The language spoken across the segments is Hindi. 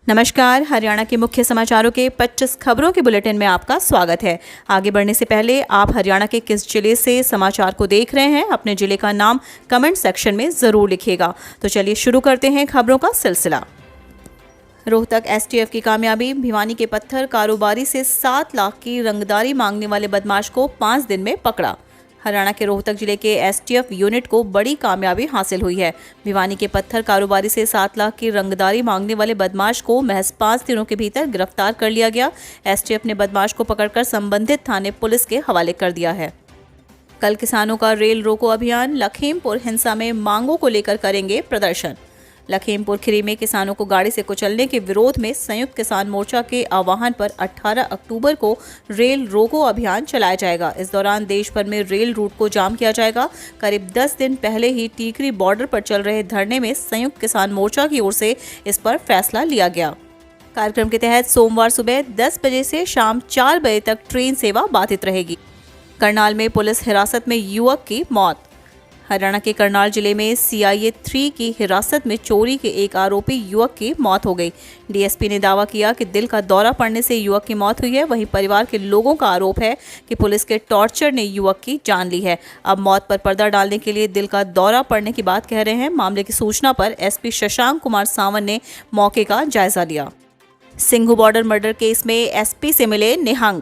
नमस्कार। हरियाणा के मुख्य समाचारों के 25 खबरों के बुलेटिन में आपका स्वागत है। आगे बढ़ने से पहले आप हरियाणा के किस जिले से समाचार को देख रहे हैं, अपने जिले का नाम कमेंट सेक्शन में जरूर लिखिएगा। तो चलिए शुरू करते हैं खबरों का सिलसिला। रोहतक एसटीएफ की कामयाबी। भिवानी के पत्थर कारोबारी से 7 लाख की रंगदारी मांगने वाले बदमाश को 5 दिन में पकड़ा। हरियाणा के रोहतक जिले के एसटीएफ यूनिट को बड़ी कामयाबी हासिल हुई है। भिवानी के पत्थर कारोबारी से 7 लाख की रंगदारी मांगने वाले बदमाश को महज 5 दिनों के भीतर गिरफ्तार कर लिया गया। एसटीएफ ने बदमाश को पकड़कर संबंधित थाने पुलिस के हवाले कर दिया है। कल किसानों का रेल रोको अभियान। लखीमपुर हिंसा में मांगों को लेकर करेंगे प्रदर्शन। लखीमपुर खीरी में किसानों को गाड़ी से कुचलने के विरोध में संयुक्त किसान मोर्चा के आह्वान पर 18 अक्टूबर को रेल रोको अभियान चलाया जाएगा। इस दौरान देश भर में रेल रूट को जाम किया जाएगा। करीब 10 दिन पहले ही टीकरी बॉर्डर पर चल रहे धरने में संयुक्त किसान मोर्चा की ओर से इस पर फैसला लिया गया। कार्यक्रम के तहत सोमवार सुबह 10 बजे से शाम 4 बजे तक ट्रेन सेवा बाधित रहेगी। करनाल में पुलिस हिरासत में युवक की मौत। हरियाणा के करनाल जिले में CIA 3 की हिरासत में चोरी के एक आरोपी युवक की मौत हो गई। डीएसपी ने दावा किया कि दिल का दौरा पड़ने से युवक की मौत हुई है। वहीं परिवार के लोगों का आरोप है कि पुलिस के टॉर्चर ने युवक की जान ली है। अब मौत पर पर्दा डालने के लिए दिल का दौरा पड़ने की बात कह रहे हैं। मामले की सूचना पर एसपी शशांक कुमार सावंत ने मौके का जायजा लिया। सिंघू बॉर्डर मर्डर केस में एसपी से मिले निहंग।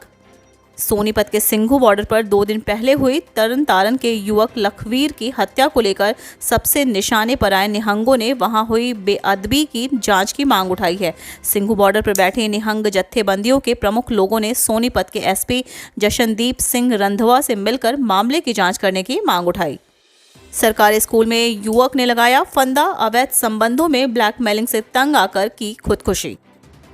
सोनीपत के सिंघू बॉर्डर पर 2 दिन पहले हुई तरन के युवक लखवीर की हत्या को लेकर सबसे निशाने पर आए निहंगों ने वहां हुई बेअदबी की जांच की मांग उठाई है। सिंघू बॉर्डर पर बैठे निहंग जत्थेबंदियों के प्रमुख लोगों ने सोनीपत के एसपी जशनदीप सिंह रंधवा से मिलकर मामले की जांच करने की मांग उठाई। सरकारी स्कूल में युवक ने लगाया फंदा। अवैध संबंधों में ब्लैकमेलिंग से तंग आकर की खुदकुशी।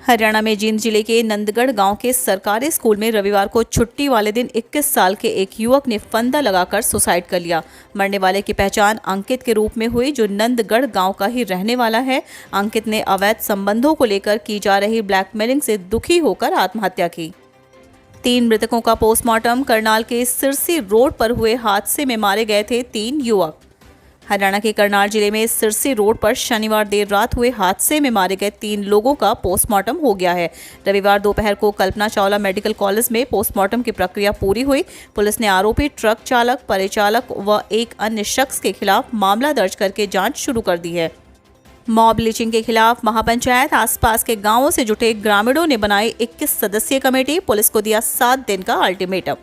हरियाणा में जींद जिले के नंदगढ़ गांव के सरकारी स्कूल में रविवार को छुट्टी वाले दिन 21 साल के एक युवक ने फंदा लगाकर सुसाइड कर लिया। मरने वाले की पहचान अंकित के रूप में हुई, जो नंदगढ़ गांव का ही रहने वाला है। अंकित ने अवैध संबंधों को लेकर की जा रही ब्लैकमेलिंग से दुखी होकर आत्महत्या की। 3 मृतकों का पोस्टमार्टम। करनाल के सिरसी रोड पर हुए हादसे में मारे गए थे 3 युवक। हरियाणा के करनाल जिले में सिरसी रोड पर शनिवार देर रात हुए हादसे में मारे गए 3 लोगों का पोस्टमार्टम हो गया है। रविवार दोपहर को कल्पना चावला मेडिकल कॉलेज में पोस्टमार्टम की प्रक्रिया पूरी हुई। पुलिस ने आरोपी ट्रक चालक, परिचालक व एक अन्य शख्स के खिलाफ मामला दर्ज करके जांच शुरू कर दी है। मॉब लिंचिंग के खिलाफ महापंचायत। आसपास के गांवों से जुटे ग्रामीणों ने बनाई 21 सदस्यीय कमेटी। पुलिस को दिया 7 दिन का अल्टीमेटम।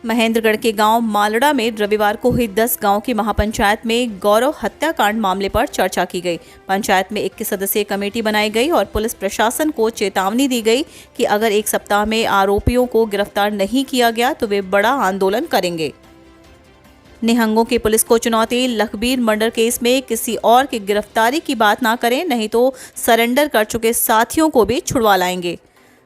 महेंद्रगढ़ के गांव मालड़ा में रविवार को हुई 10 गांव की महापंचायत में गौरव हत्याकांड मामले पर चर्चा की गई। पंचायत में 21 सदस्यीय कमेटी बनाई गई और पुलिस प्रशासन को चेतावनी दी गई कि अगर 1 सप्ताह में आरोपियों को गिरफ्तार नहीं किया गया तो वे बड़ा आंदोलन करेंगे। निहंगों की पुलिस को चुनौती। लखबीर मर्डर केस में किसी और की गिरफ्तारी की बात ना करें, नहीं तो सरेंडर कर चुके साथियों को भी छुड़वा लाएंगे।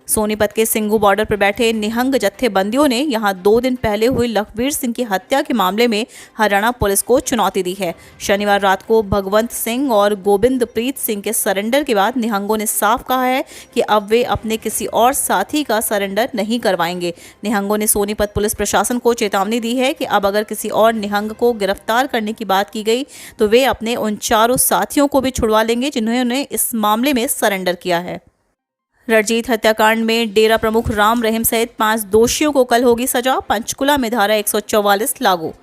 सोनीपत के सिंघू बॉर्डर पर बैठे निहंग जत्थेबंदियों ने यहां 2 दिन पहले हुई लखबीर सिंह की हत्या के मामले में हरियाणा पुलिस को चुनौती दी है। शनिवार रात को भगवंत सिंह और गोविंदप्रीत सिंह के सरेंडर के बाद निहंगों ने साफ कहा है कि अब वे अपने किसी और साथी का सरेंडर नहीं करवाएंगे। निहंगों ने सोनीपत पुलिस प्रशासन को चेतावनी दी है कि अब अगर किसी और निहंग को गिरफ्तार करने की बात की गई तो वे अपने उन 4 साथियों को भी छुड़वा लेंगे जिन्होंने इस मामले में सरेंडर किया है। रणजीत हत्याकांड में डेरा प्रमुख राम रहीम सहित 5 दोषियों को कल होगी सजा। पंचकुला में धारा 144 लागू।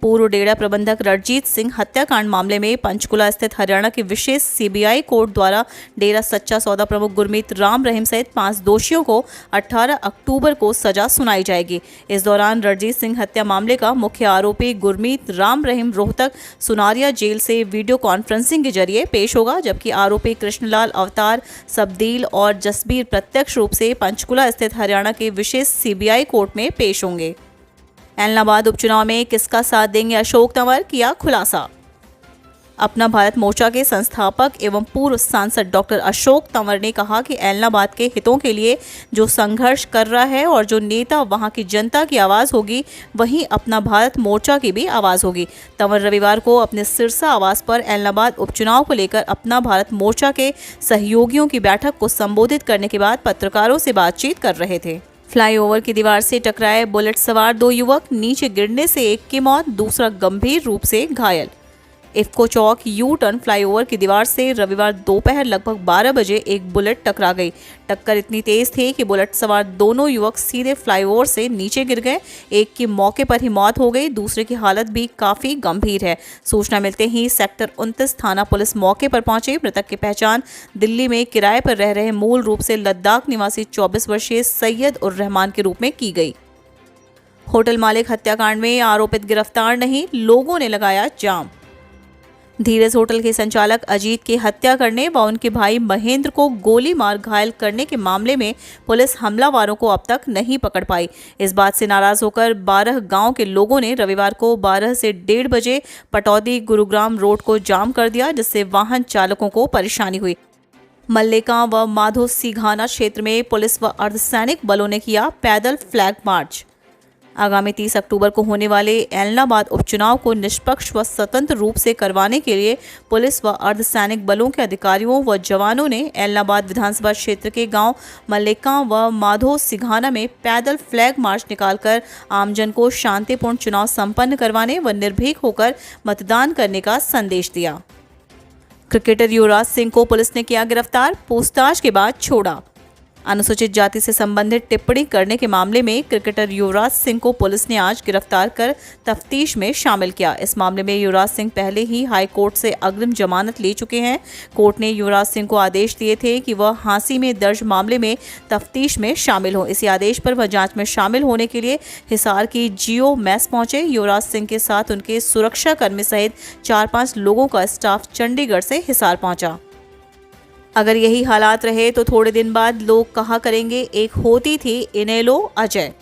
पूर्व डेरा प्रबंधक रणजीत सिंह हत्याकांड मामले में पंचकुला स्थित हरियाणा की विशेष CBI कोर्ट द्वारा डेरा सच्चा सौदा प्रमुख गुरमीत राम रहीम सहित 5 दोषियों को 18 अक्टूबर को सजा सुनाई जाएगी। इस दौरान रणजीत सिंह हत्या मामले का मुख्य आरोपी गुरमीत राम रहीम रोहतक सुनारिया जेल से वीडियो कॉन्फ्रेंसिंग के जरिए पेश होगा, जबकि आरोपी कृष्णलाल अवतार, सबदील और जसबीर प्रत्यक्ष रूप से पंचकुला स्थित हरियाणा के विशेष CBI कोर्ट में पेश होंगे। ऐलनाबाद उपचुनाव में किसका साथ देंगे अशोक तंवर, किया खुलासा। अपना भारत मोर्चा के संस्थापक एवं पूर्व सांसद डॉक्टर अशोक तंवर ने कहा कि ऐलनाबाद के हितों के लिए जो संघर्ष कर रहा है और जो नेता वहां की जनता की आवाज़ होगी, वहीं अपना भारत मोर्चा की भी आवाज़ होगी। तंवर रविवार को अपने सिरसा आवास पर ऐलनाबाद उपचुनाव को लेकर अपना भारत मोर्चा के सहयोगियों की बैठक को संबोधित करने के बाद पत्रकारों से बातचीत कर रहे थे। फ्लाईओवर की दीवार से टकराए बुलेट सवार 2 युवक, नीचे गिरने से एक की मौत, दूसरा गंभीर रूप से घायल। इफ्को चौक यू टर्न फ्लाईओवर की दीवार से रविवार दोपहर लगभग 12 बजे एक बुलेट टकरा गई। टक्कर इतनी तेज थी कि बुलेट सवार दोनों युवक सीधे फ्लाईओवर से नीचे गिर गए। एक की मौके पर ही मौत हो गई, दूसरे की हालत भी काफी गंभीर है। सूचना मिलते ही सेक्टर 29 थाना पुलिस मौके पर पहुंची। मृतक की पहचान दिल्ली में किराए पर रह रहे मूल रूप से लद्दाख निवासी 24 वर्षीय सैयद उर रहमान के रूप में की गई। होटल मालिक हत्याकांड में आरोपित गिरफ्तार नहीं, लोगों ने लगाया जाम। धीरज होटल के संचालक अजीत की हत्या करने व उनके भाई महेंद्र को गोली मार घायल करने के मामले में पुलिस हमलावरों को अब तक नहीं पकड़ पाई। इस बात से नाराज होकर 12 गांव के लोगों ने रविवार को 12 से 1:30 बजे पटौदी गुरुग्राम रोड को जाम कर दिया, जिससे वाहन चालकों को परेशानी हुई। मल्लेका व माधो सिघाना क्षेत्र में पुलिस व अर्धसैनिक बलों ने किया पैदल फ्लैग मार्च। आगामी 30 अक्टूबर को होने वाले एलनाबाद उपचुनाव को निष्पक्ष व स्वतंत्र रूप से करवाने के लिए पुलिस व अर्धसैनिक बलों के अधिकारियों व जवानों ने एलनाबाद विधानसभा क्षेत्र के गांव मल्लेका व माधो सिघाना में पैदल फ्लैग मार्च निकालकर आमजन को शांतिपूर्ण चुनाव संपन्न करवाने व निर्भीक होकर मतदान करने का संदेश दिया। क्रिकेटर युवराज सिंह को पुलिस ने किया गिरफ्तार, पूछताछ के बाद छोड़ा। अनुसूचित जाति से संबंधित टिप्पणी करने के मामले में क्रिकेटर युवराज सिंह को पुलिस ने आज गिरफ्तार कर तफ्तीश में शामिल किया। इस मामले में युवराज सिंह पहले ही हाई कोर्ट से अग्रिम जमानत ले चुके हैं। कोर्ट ने युवराज सिंह को आदेश दिए थे कि वह हांसी में दर्ज मामले में तफ्तीश में शामिल हो। इसी आदेश पर वह जांच में शामिल होने के लिए हिसार की जियो मेस पहुंचे। युवराज सिंह के साथ उनके सुरक्षाकर्मी सहित 4-5 लोगों का स्टाफ चंडीगढ़ से हिसार पहुंचा। अगर यही हालात रहे तो थोड़े दिन बाद लोग कहा करेंगे एक होती थी इनेलो अजय।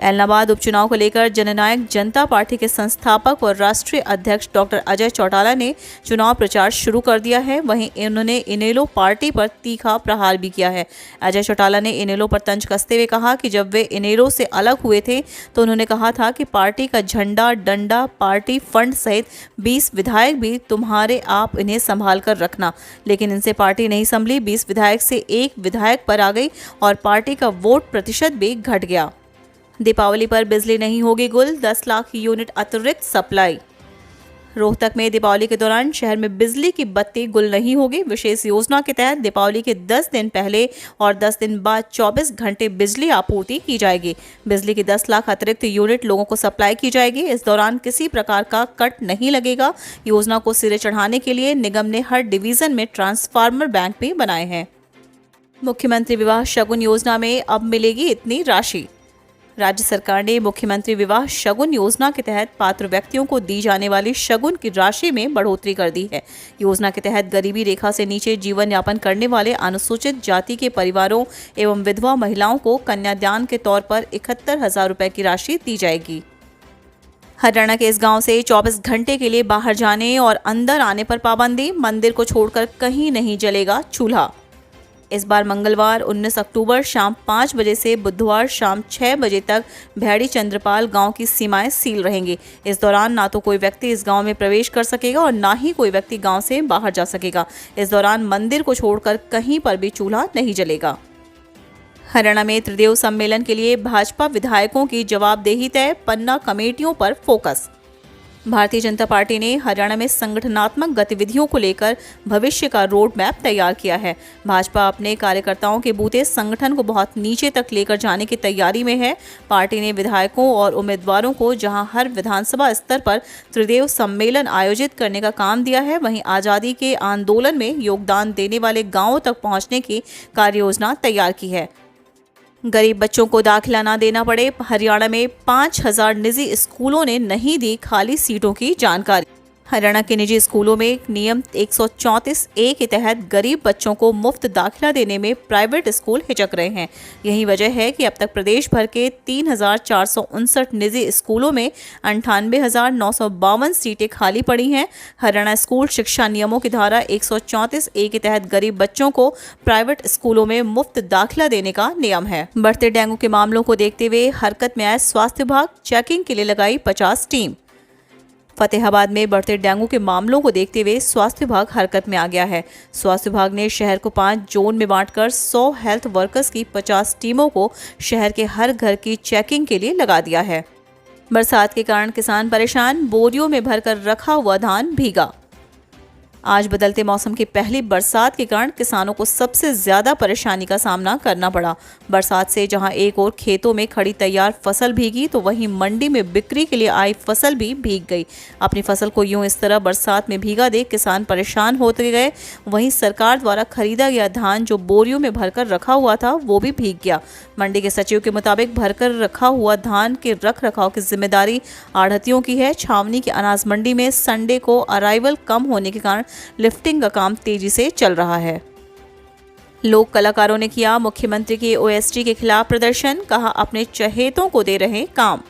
एलनाबाद उपचुनाव को लेकर जननायक जनता पार्टी के संस्थापक और राष्ट्रीय अध्यक्ष डॉक्टर अजय चौटाला ने चुनाव प्रचार शुरू कर दिया है। वहीं उन्होंने इनेलो पार्टी पर तीखा प्रहार भी किया है। अजय चौटाला ने इनेलो पर तंज कसते हुए कहा कि जब वे इनेलो से अलग हुए थे तो उन्होंने कहा था कि पार्टी का झंडा, डंडा, पार्टी फंड सहित 20 विधायक भी तुम्हारे, आप इन्हें संभाल कर रखना। लेकिन इनसे पार्टी नहीं संभली। 20 विधायक से 1 विधायक पर आ गई और पार्टी का वोट प्रतिशत भी घट गया। दीपावली पर बिजली नहीं होगी गुल, 10 लाख यूनिट अतिरिक्त सप्लाई। रोहतक में दीपावली के दौरान शहर में बिजली की बत्ती गुल नहीं होगी। विशेष योजना के तहत दीपावली के 10 दिन पहले और 10 दिन बाद 24 घंटे बिजली आपूर्ति की जाएगी। बिजली की 10 लाख अतिरिक्त यूनिट लोगों को सप्लाई की जाएगी। इस दौरान किसी प्रकार का कट नहीं लगेगा। योजना को सिरे चढ़ाने के लिए निगम ने हर डिवीजन में ट्रांसफार्मर बैंक भी बनाए हैं। मुख्यमंत्री विवाह शगुन योजना में अब मिलेगी इतनी राशि। राज्य सरकार ने मुख्यमंत्री विवाह शगुन योजना के तहत पात्र व्यक्तियों को दी जाने वाली शगुन की राशि में बढ़ोतरी कर दी है। योजना के तहत गरीबी रेखा से नीचे जीवन यापन करने वाले अनुसूचित जाति के परिवारों एवं विधवा महिलाओं को कन्यादान के तौर पर 71,000 रुपए की राशि दी जाएगी। हरियाणा के इस गांव से 24 घंटे के लिए बाहर जाने और अंदर आने पर पाबंदी। मंदिर को छोड़कर कहीं नहीं जलेगा चूल्हा। इस बार मंगलवार 19 अक्टूबर शाम 5 बजे से बुधवार शाम 6 बजे तक भैड़ी चंद्रपाल गांव की सीमाएं सील रहेंगी। इस दौरान ना तो कोई व्यक्ति इस गांव में प्रवेश कर सकेगा और ना ही कोई व्यक्ति गांव से बाहर जा सकेगा। इस दौरान मंदिर को छोड़कर कहीं पर भी चूल्हा नहीं जलेगा। हरियाणा में त्रिदेव सम्मेलन के लिए भाजपा विधायकों की जवाबदेही तय, पन्ना कमेटियों पर फोकस। भारतीय जनता पार्टी ने हरियाणा में संगठनात्मक गतिविधियों को लेकर भविष्य का रोड मैप तैयार किया है। भाजपा अपने कार्यकर्ताओं के बूते संगठन को बहुत नीचे तक लेकर जाने की तैयारी में है। पार्टी ने विधायकों और उम्मीदवारों को जहां हर विधानसभा स्तर पर त्रिदेव सम्मेलन आयोजित करने का काम दिया है, वहीं आज़ादी के आंदोलन में योगदान देने वाले गाँवों तक पहुँचने की कार्ययोजना तैयार की है। गरीब बच्चों को दाखिला न देना पड़े, हरियाणा में 5,000 निजी स्कूलों ने नहीं दी खाली सीटों की जानकारी। हरियाणा के निजी स्कूलों में नियम 134A के तहत गरीब बच्चों को मुफ्त दाखिला देने में प्राइवेट स्कूल हिचक रहे हैं। यही वजह है कि अब तक प्रदेश भर के 3,459 निजी स्कूलों में 98,952 सीटें खाली पड़ी हैं। हरियाणा स्कूल शिक्षा नियमों की धारा 134A के तहत गरीब बच्चों को प्राइवेट स्कूलों में मुफ्त दाखिला देने का नियम है। बढ़ते डेंगू के मामलों को देखते हुए हरकत में आया स्वास्थ्य विभाग, चेकिंग के लिए लगाई 50 टीम। फतेहाबाद में बढ़ते डेंगू के मामलों को देखते हुए स्वास्थ्य विभाग हरकत में आ गया है। स्वास्थ्य विभाग ने शहर को 5 जोन में बांटकर 100 हेल्थ वर्कर्स की 50 टीमों को शहर के हर घर की चेकिंग के लिए लगा दिया है। बरसात के कारण किसान परेशान, बोरियों में भरकर रखा हुआ धान भीगा। आज बदलते मौसम की पहली बरसात के कारण किसानों को सबसे ज्यादा परेशानी का सामना करना पड़ा। बरसात से जहां एक ओर खेतों में खड़ी तैयार फसल भीगी तो वहीं मंडी में बिक्री के लिए आई फसल भी भीग गई। अपनी फसल को यूं इस तरह बरसात में भीगा देख किसान परेशान होते गए। वहीं सरकार द्वारा खरीदा गया धान जो बोरियों में भरकर रखा हुआ था वो भी भीग गया। मंडी के सचिव के मुताबिक भरकर रखा हुआ धान के रख रखाव की जिम्मेदारी आढ़तियों की है। छावनी की अनाज मंडी में संडे को अराइवल कम होने के कारण लिफ्टिंग का काम तेजी से चल रहा है। लोक कलाकारों ने किया मुख्यमंत्री के ओएसटी के खिलाफ प्रदर्शन, कहा अपने चहेतों को दे रहे काम।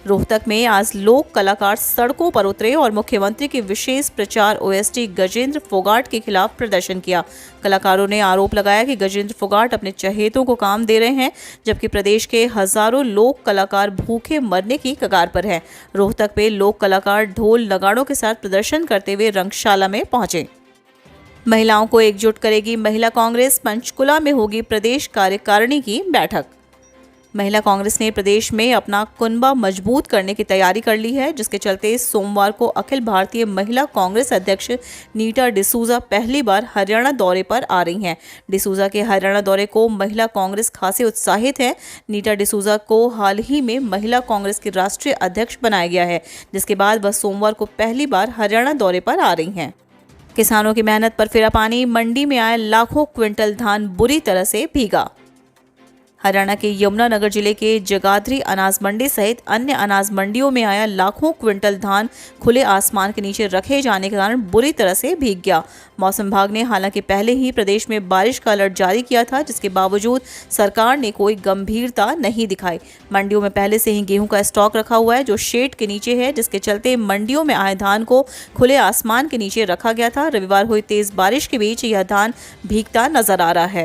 रोहतक में आज लोक कलाकार सड़कों पर उतरे और मुख्यमंत्री के विशेष प्रचार ओएसटी गजेंद्र फोगाट के खिलाफ प्रदर्शन किया। कलाकारों ने आरोप लगाया कि गजेंद्र फोगाट अपने चहेतों को काम दे रहे हैं, जबकि प्रदेश के हजारों लोक कलाकार भूखे मरने की कगार पर हैं। रोहतक में लोक कलाकार ढोल नगाड़ों के साथ प्रदर्शन करते हुए रंगशाला में पहुंचे। महिलाओं को एकजुट करेगी महिला कांग्रेस, पंचकुला में होगी प्रदेश कार्यकारिणी की बैठक। महिला कांग्रेस ने प्रदेश में अपना कुनबा मजबूत करने की तैयारी कर ली है, जिसके चलते सोमवार को अखिल भारतीय महिला कांग्रेस अध्यक्ष नीता डिसूजा पहली बार हरियाणा दौरे पर आ रही हैं। डिसूजा के हरियाणा दौरे को महिला कांग्रेस खासे उत्साहित है। नीता डिसूजा को हाल ही में महिला कांग्रेस के राष्ट्रीय अध्यक्ष बनाया गया है, जिसके बाद वह सोमवार को पहली बार हरियाणा दौरे पर आ रही हैं। किसानों की मेहनत पर फिरा पानी, मंडी में आए लाखों क्विंटल धान बुरी तरह से भीगा। हरियाणा के यमुनानगर जिले के जगाधरी अनाज मंडी सहित अन्य अनाज मंडियों में आया लाखों क्विंटल धान खुले आसमान के नीचे रखे जाने के कारण बुरी तरह से भीग गया। मौसम विभाग ने हालांकि पहले ही प्रदेश में बारिश का अलर्ट जारी किया था, जिसके बावजूद सरकार ने कोई गंभीरता नहीं दिखाई। मंडियों में पहले से ही गेहूं का स्टॉक रखा हुआ है जो शेड के नीचे है, जिसके चलते मंडियों में आए धान को खुले आसमान के नीचे रखा गया था। रविवार हुई तेज बारिश के बीच यह धान भीगता नजर आ रहा है।